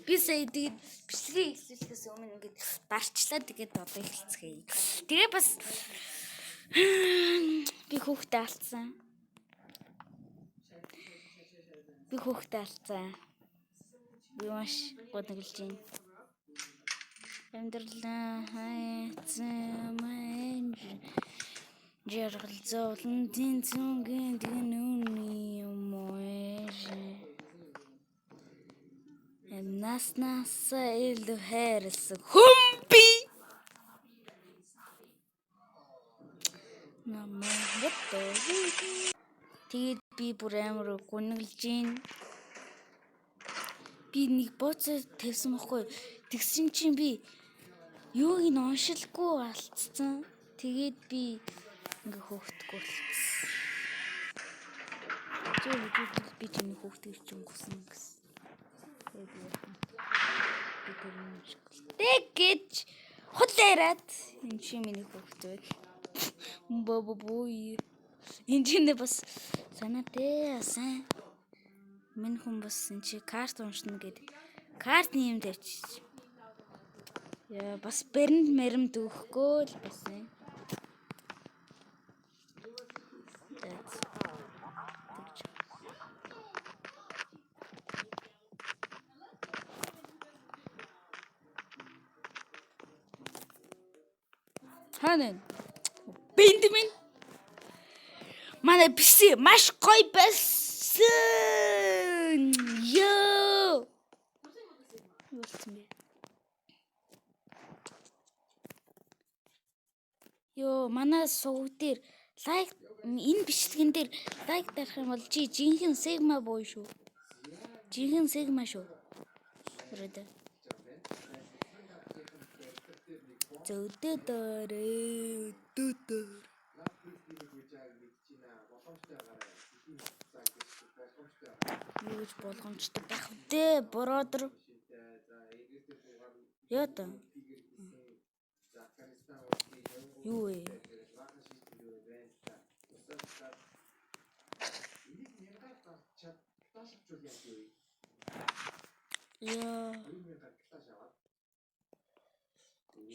Би сая тэгээд бичлэгийг эхлүүлэхээс өмнө ингээд дарчлаа тэгээд одоо эхэлцгээе. Тэгээ бас би хүүхдээ алдсан. Би маш гонглож байна. Амьдралаа хайцсан жаргал зовлон тэнцүнгийн дгэнүүний юмш наснасаа илүү хайрласан хүмби тэгээд би бүр амар гонглож байна. Би нэг боцоо тавьсан байхгүй. Тэгсэн чинь би юуг нь уншилгүй алдсан. Тэгээд би ингээ хөөхтгөө болчихсон. Би чиний хөөхтгийг чинь гусан гэсэн. Тэгээд хотлаарад энэ чи миний хөөхтэй. Бабабой. Энэ чинь бас санаатай асан. Минь хүн бас энэ чи карт уншна гэдэг. Картны юм тавьчих. Яа бас бэрэнд мэрэм дөхгөө л бас юм. Ханаа Бэндмин манай PC маш гоё байсан. Ёо. Ёо, манай сувг дээр лайк энэ бичлэгэн дээр лайк дарах юм бол чи жинхэнэ Sigma боо шүү. Жинхэнэ Sigma шүү. Хүрээд. Зөдөдөрөө дөдөр. Юуж болгоомжтой байх вэ? Бродер. Яа та? Юу вэ? Яа.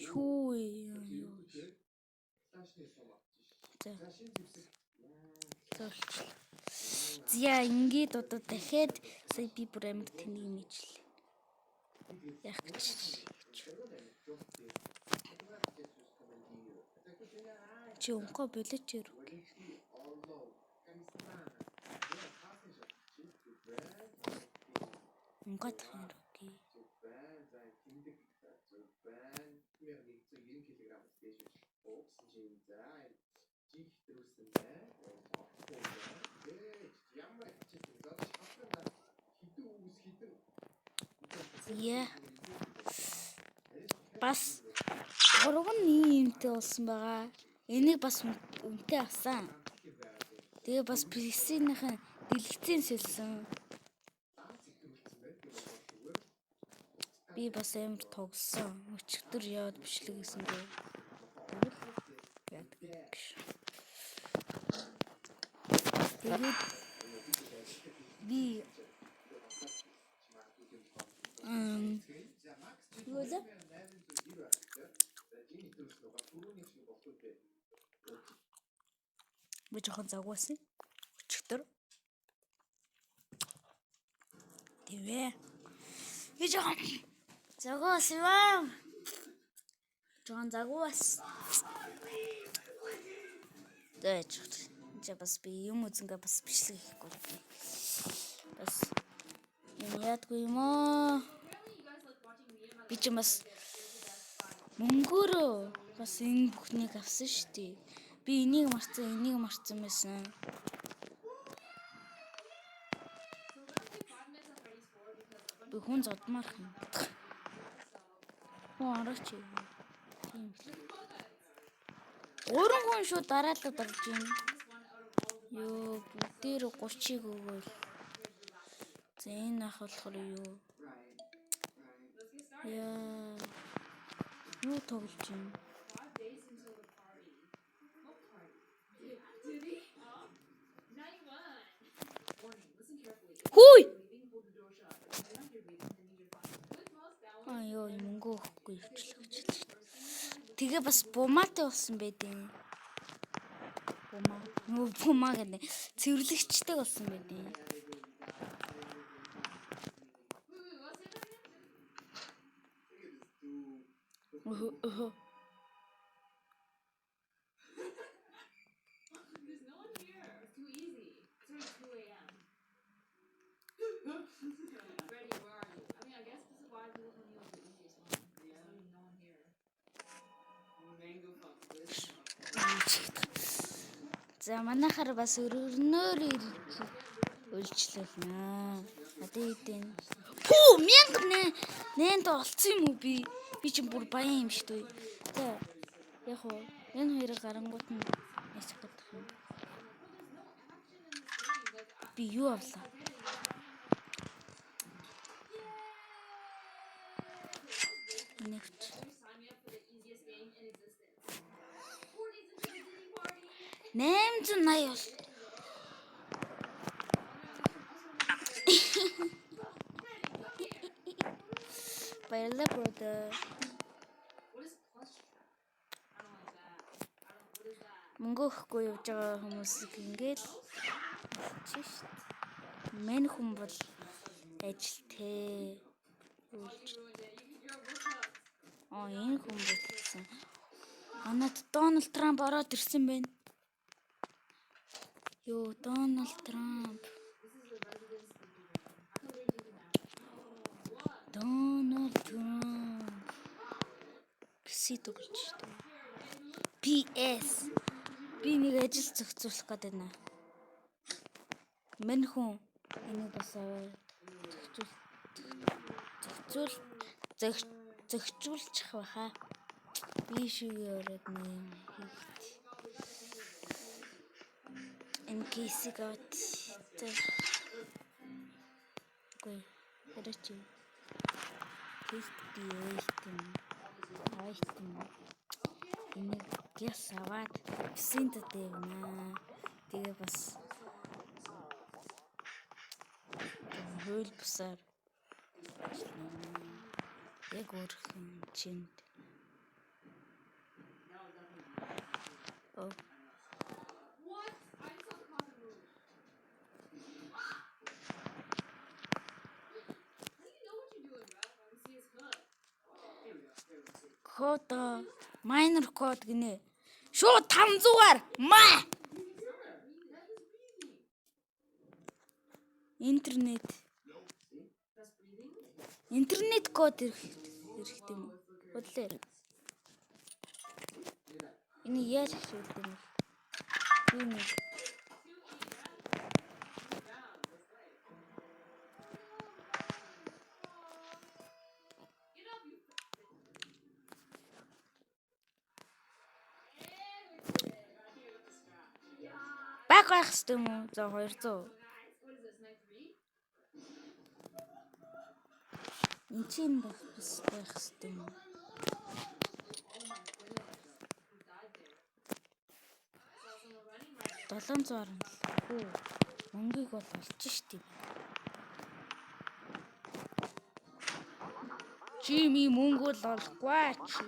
Юу вэ? Зя ингээд одоо дахиад сая би бүр амар тэнийг мэдлээ. Яг гэж. Чи өнкө болооч яруу. Өнкө тахын окей. Яа. Бас 3 юмтай болсон байгаа. Энийг бас үнэтэй авсан. Тэгээ бас PC-ийнхэн дэлгэцэн сэлсэн. Би бас амар тогсон. Өчигдөр яваад бичлэг хийсэн дээ. Тэгээд би Юула? Би жоохон загвасан. Өчигдөр. Тэвэ. Би жоохон загвасан. Жоохон загвасан. Тэ бас би юм үзэнгээ бас бичлэг хийхгүй. Бас юм яадгүй юм аа. Би ч бас мөнгөөрөө бас энэ бүхнийг авсан шүү дээ. Би энийг марцсан байсан. Би хүн зодмаар юм. Оо араач юм. Тийм л. 3 хүн шүү дараалал дарж юм. Ёо бүгдээр 30-ыг өгөөл. За энэ ах болохоор юу? Яа. Юу тоглож юм? Хүй! ёо мөнгө өгөхгүй явчлаа гэж хэлж шít. Тэгээ бас бумаатай болсон байдیں۔ Бумаа гэдэг цэвэрлэгчтэй болсон байдیں۔ За манайхаар бас өргөнөөр үйлчлүүлнэ. Одоо эдэн. Хүү 1008 олцсон юм уу би? Би чинь бүр баян юм шүү дээ. За яг уу энэ хоёрыг гарангуут нь ясах гэдэг юм. Би юу авлаа? Нефт. $880 бол. Баярлалаа brother. Мөнгө өгөхгүй явж байгаа хүмүүсийг ингээл чиш. Мэн хүн бол ажилтэй. Энэ хүн болсон. Манайд Дональд Трамп ороод ирсэн байна. Ёо Дональд Трамп. Сэтгүүлч шүү дээ. PS. Би нэг ажил зохицуулах гэдэг байна. Мэн хүн энийг бас зохицуулчих байхаа. Би шигээ ороод нэг юм хийх. Энэ кейсийг аваад. Гүй. Хэрэг энийг гэс аваад синт дэвнэ. Тэгээ бас хөл бусаар яг өөрхөн чинд. Код майнер код гинэ. Шууд 500-аар маа. Интернет код хэрэгтэй юм. Бодлоо. Энэ яаж хийх юм бэ? Баг байх хэвчтэй юм уу? За 200. Энд чинь байх хэвчтэй юм уу? 700 хөө мөнгөийг бол олж штий. Чими мөнгө л олохгүй чи.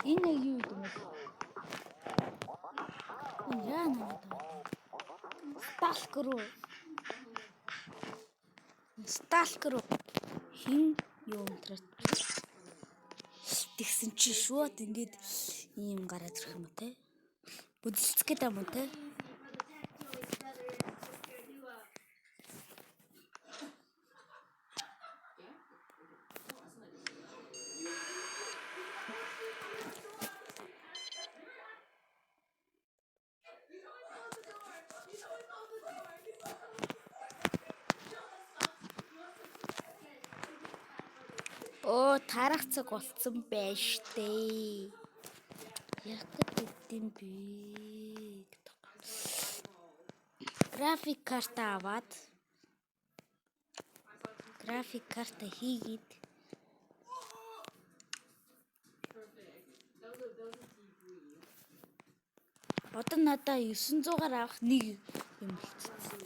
Энэ юу юм бэ? Яа надад. Сталкер хин юу өнтрээ. Тэгсэн чи шууд ингээд ийм гараад ирэх юм те. Үзэлцэх гэдэг юм те. Тарах цаг болцсон байж тээ. Яг гэдэм би. График карта аваад график карта хийгээд Одоо надаа 900-аар авах нэг юм болчихсон.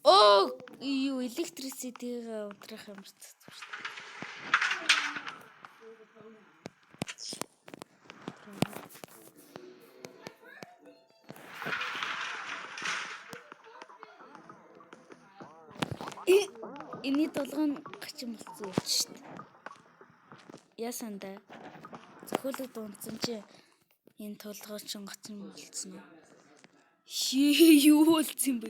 Оо, юу электриситийг удрах юм шиг. Эний толгойн гачин болсон юм шүү дээ. Ясандаа зөвхөлөд унтсан чи энэ толгой чин гачин болсон уу? Юу болсон бэ?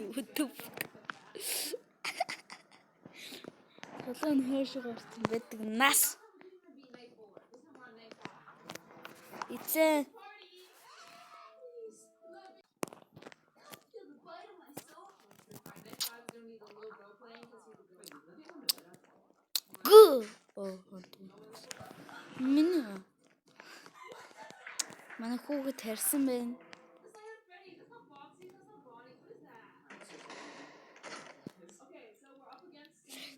Толгой нь хойш гарсан байдаг нас. Эцээ Миний манай хүүхэд харсан байна.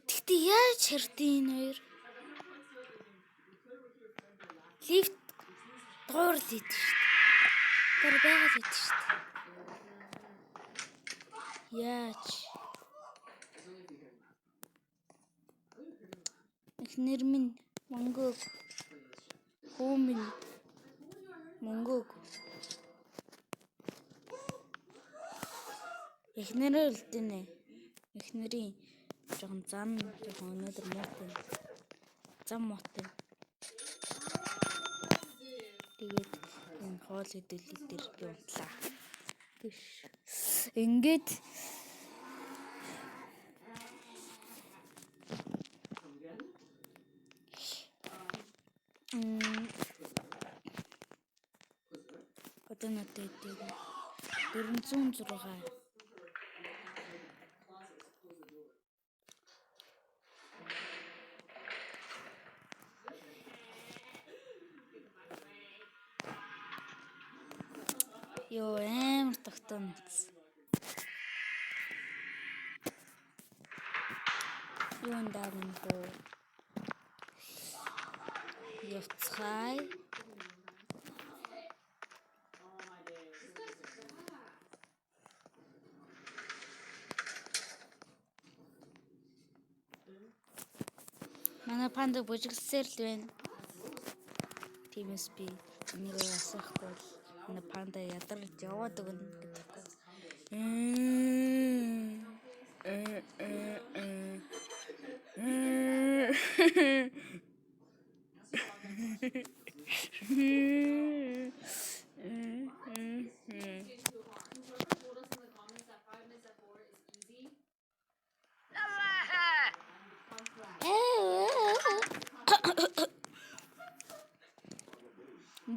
Тэгтээ яаж хардیں энэ хоёр? Лифт доор л идэв шүү дээ. Тэр байгаад идэв шүү дээ. Яаж? Эхнэр минь мөнгөг. Хүү минь мөнгөг. Эхнэрээ үлдэнэ. Эхнэрийн жоохон зам жоохон өнөөдөр муутай. Зам муутай. Тэгээд энэ хоол хөдөлгөөн дээр би унтлаа. Биш. Ингээд одоо надад 406. Ёо амар тогтооноц. Юун дарын хөө. Явцгай. Манай панда бужигсээр л байна. Тиймээс би энийг асахгүй бол манай панда ядарч яваад өгнө гэдэг.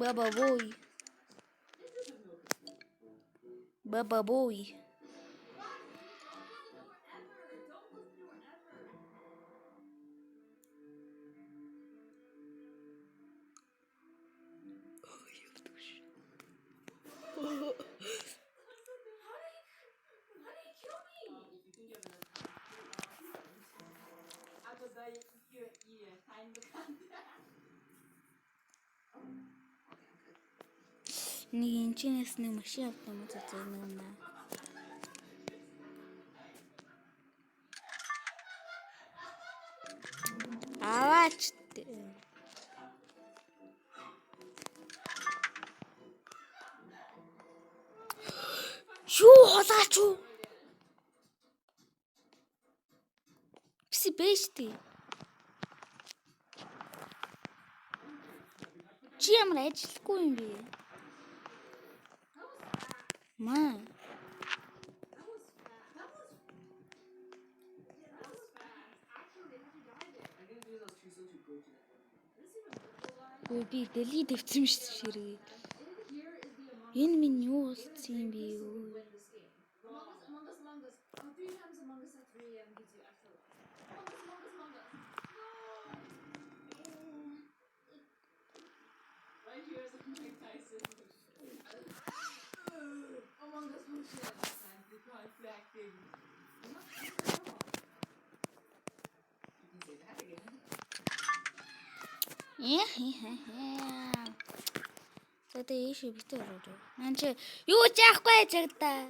Baba boy. Baba boy. Нэг энэчнээс нэг машин автомат зээнэ. Аваач. Юу холаач уу? Биси бэшти. Чи ямар ажиллахгүй юм бэ? Маа. Өө би дэлий дэвцсэн шүү дээ ширгээ. Энэ минь юу болсон юм бэ юу? За тэгээ ийшээ битээ ороо. Нан чи юу ч яахгүй чагтаа.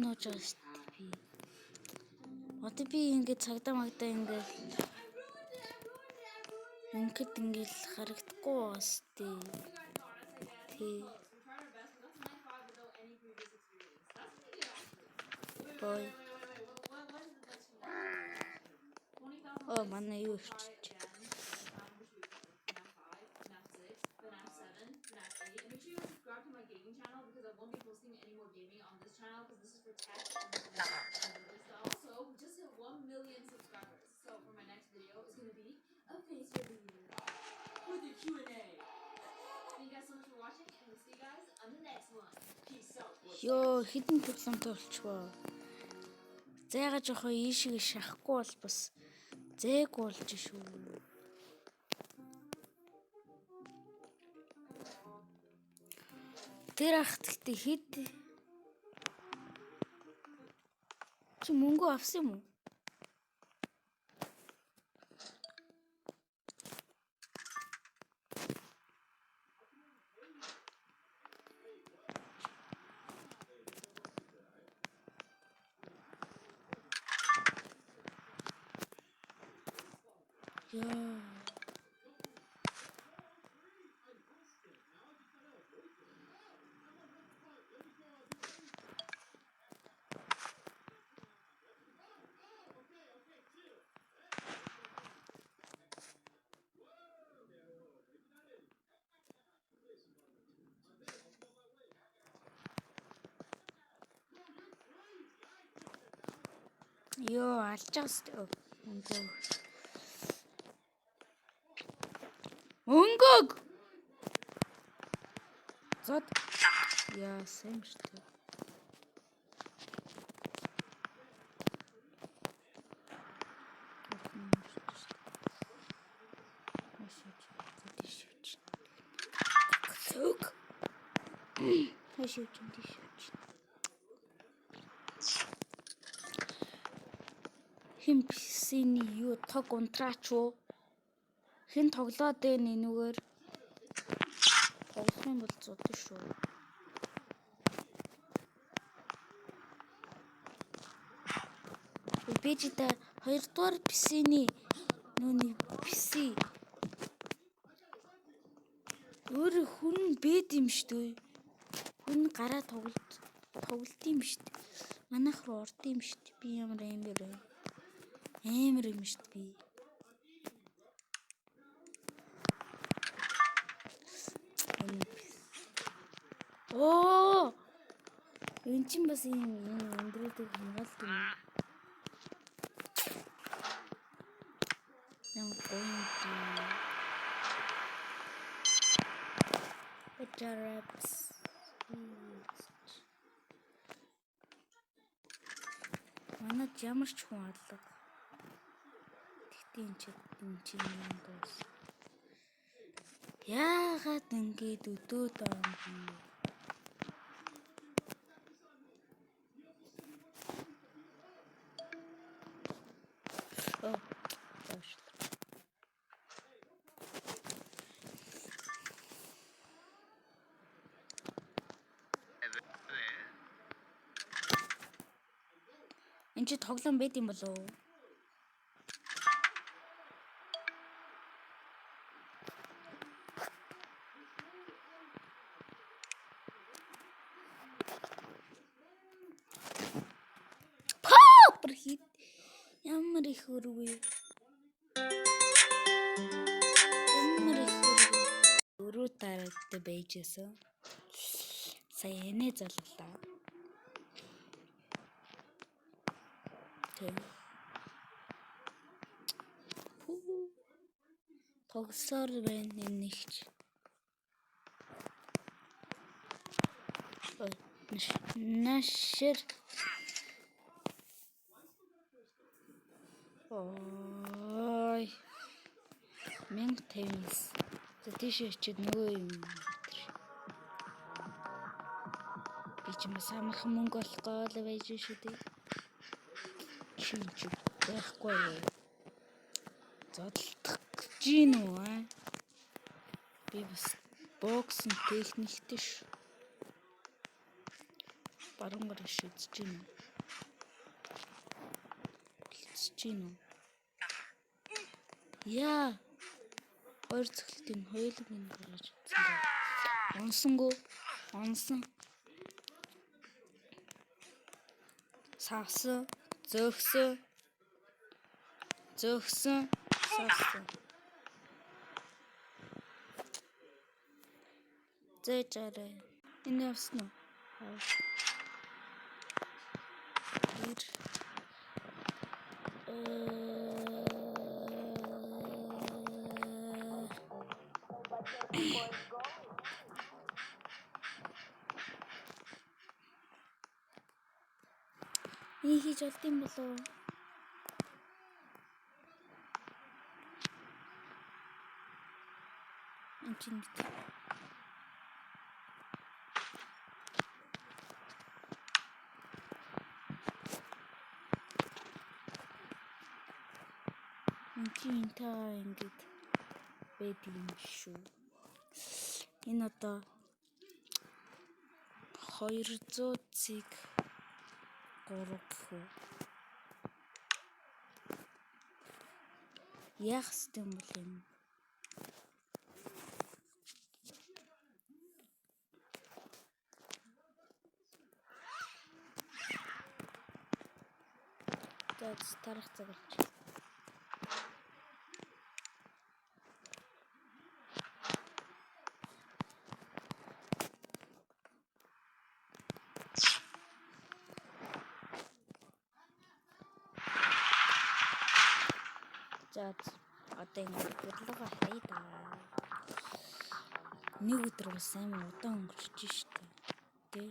Нууж байгаа шүү дээ би. Одоо би ингээд цагдаа магдаа ингээд харагдахгүй бас тий. Бой. Манай юу ирчих. Ёо хідэн тоглоомтой болчихвоо. Зайгаа жоохон ийшээ шахахгүй бол бас зээг болж шүү. Тэр ахтэлтэй хэд чи мөнгө авсан юм уу? Ёо алчаас Мөнгөг. Зод. Яа сайн шүү дээ. Хин писэний юу тог унтраач уу? Хин тоглоод байна энүүгээр. Тоглох юм бол зодсон шүү. Бэжидэ 2 дугаар писэний нүуний писи. Өөр хүн бэд юм шүү. Хүн гараа тоглолт юм шүү. Манайх руу орд юм шүү. Би ямар амир юм шүү би. Энэ чинь бас юм өндрөөдөг хамгаалт юм. I'm going to Jarabs. Манад ямар ч хүн алга. Тэгтийн чинь юм дуус. Яагаад ингэж өдөөд байгаа юм бэ? Энд чи тоглоом байд юм болов уу? Хит ямар их өрвөө. Өрөө тараад байжсэн. Сая энэ заллаа. Тогсоор байна нэгч. Нашир. Ой. 1050. За тийш очиод нөгөө юм. Би чимээ самархан мөнгө олохгүй л байж шүү дээ. Чи байхгүй юу? Зодтолдох гэж гин үү аа? Би бас боксын техниктэй ш. Баруун гараа шийдэж гин үү? Болцож гин үү? Яа. Хоёр цохилтын хоёулын гаргаж утсан. Онсонгүй. Онсон. Савсан. Зөөгсөн. Савсан. Зэжарэ. Энэ явсан уу? Хийж болт юм болов. Энд та ингэж байд юм шүү. Энэ одоо 200-ыг 3 гэх үү. Яах ёстой юм бол юм. Тарах цагаач. За одоо ингэ бодлого хайдаа. Нэг өдөр бас сайн удаан өнгөрч штэ. Тэ.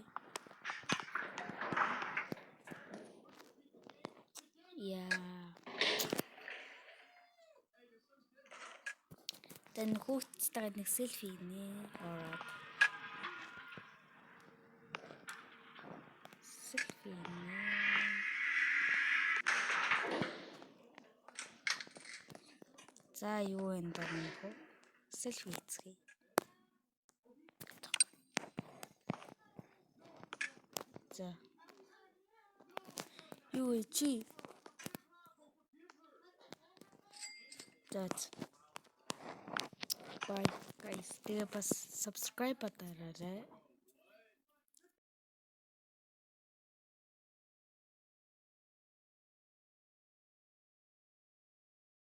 Яа. Тэн хүүхдтэйгээ нэг селфи нэ. Ороод. Селфи нэ. За юу энэ даа нөхөө. Селфи хийцгээе. За. Юу чи? That's bye guys. Тэгээ бас subscribe дараарай.